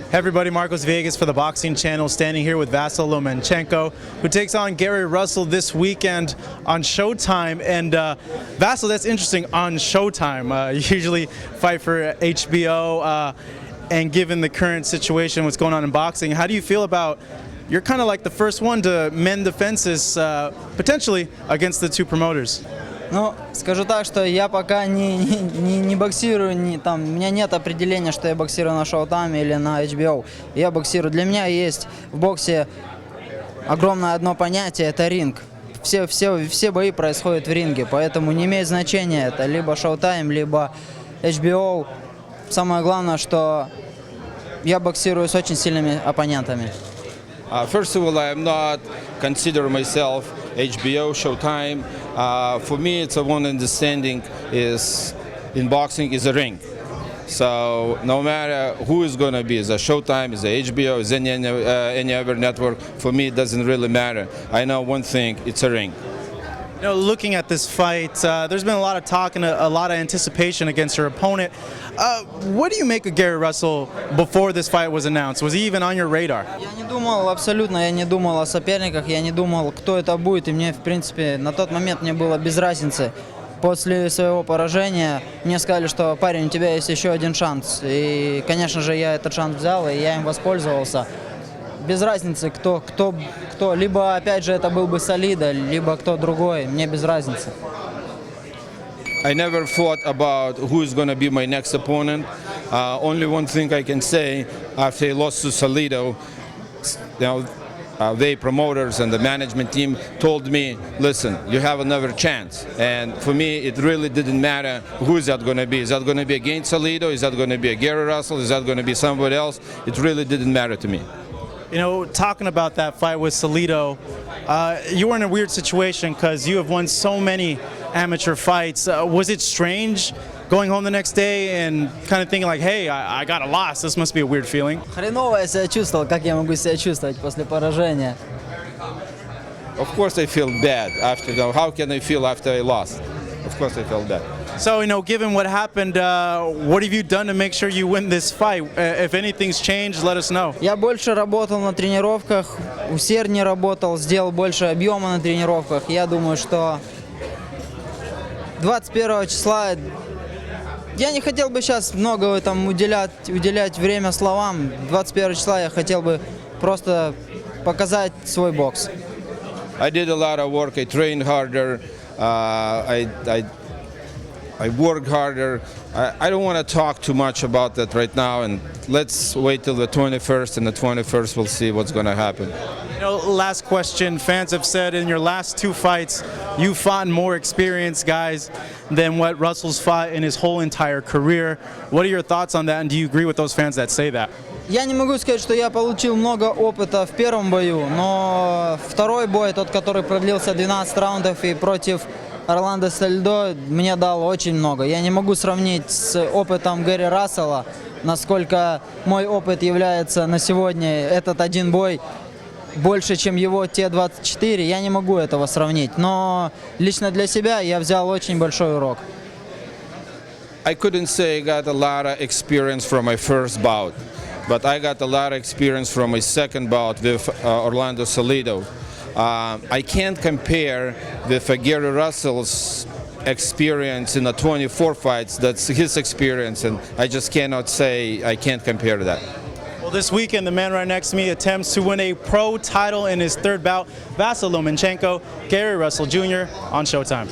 Hey everybody, Marcos Vegas for the Boxing Channel, standing here with Vasyl Lomachenko, who takes on Gary Russell this weekend on Showtime. And Vasyl, that's interesting, on Showtime. You usually fight for HBO, and given the current situation, what's going on in boxing, how do you feel about, you're kind of like the first one to mend the fences, potentially, against the two promoters? Ну, скажу так, что я пока не боксирую, у меня нет определения, что я боксирую на Showtime или на HBO. Я боксирую. Для меня есть в боксе огромное одно понятие – это ринг. Все бои происходят в ринге, поэтому не имеет значения, это либо Showtime, либо HBO. Самое главное, что я боксирую с очень сильными оппонентами. First of all, I am not consider myself HBO, Showtime. For me, it's a one understanding is in boxing is a ring. So no matter who is going to be, is a Showtime, is a HBO, is any other network, for me it doesn't really matter. I know one thing, it's a ring. You know, looking at this fight, there's been a lot of talk and a lot of anticipation against your opponent. What do you make of Gary Russell before this fight was announced? Was he even on your radar? Я не думал, абсолютно, я не думал о соперниках, я не думал, кто это будет, и мне, в принципе, на тот момент мне было без разницы. После своего поражения мне сказали, что парень, у тебя есть еще один шанс. И, конечно же, я этот шанс взял, и я им воспользовался. Без разницы, кто. Либо, опять же, это был бы Солидо, либо кто другой. Мне без разницы. I never thought about who is going to be my next opponent. Only one thing I can say, after I lost to Salido, they promoters and the management team told me, listen, you have another chance. And for me, it really didn't matter who is that going to be. Is that going to be against Salido? Is that going to be a Gary Russell? Is that going to be somebody else? It really didn't matter to me. You know, talking about that fight with Salido, you were in a weird situation because you have won so many amateur fights. Was it strange going home the next day and kind of thinking like, hey, I got a loss, this must be a weird feeling? Хреново я себя чувствовал, как я могу себя чувствовать после поражения. Of course I feel bad after, how can I feel after I lost? Of course I felt bad. So, you know, given what happened, what have you done to make sure you win this fight? If anything's changed, let us know. Я больше работал на тренировках, усерднее работал, сделал больше объема на тренировках. Я думаю, что 21 числа я не хотел бы сейчас много там уделять время словам. 21 числа я хотел бы просто показать свой бокс. I did a lot of work. I trained harder. I worked harder. I don't want to talk too much about that right now, and let's wait till the 21st, and the 21st we'll see what's going to happen. You know, last question. Fans have said in your last two fights, you fought more experienced guys than what Russell's fought in his whole entire career. What are your thoughts on that, and do you agree with those fans that say that? Я не могу сказать, что я получил много опыта в первом бою, но второй бой, тот, который продлился 12 раундов и против Орландо Сальдо, мне дал очень много. Я не могу сравнить с опытом Гэри Рассела, насколько мой опыт является на сегодня, этот один бой, больше, чем его те 24, я не могу этого сравнить. Но лично для себя я взял очень большой урок. I couldn't say I got a lot of experience from my first bout, but I got a lot of experience from my second bout with Orlando Salido. I can't compare with Gary Russell's experience in the 24 fights. That's his experience, and I just cannot say I can't compare that. Well, this weekend, the man right next to me attempts to win a pro title in his third bout. Vasyl Lomachenko, Gary Russell Jr. on Showtime.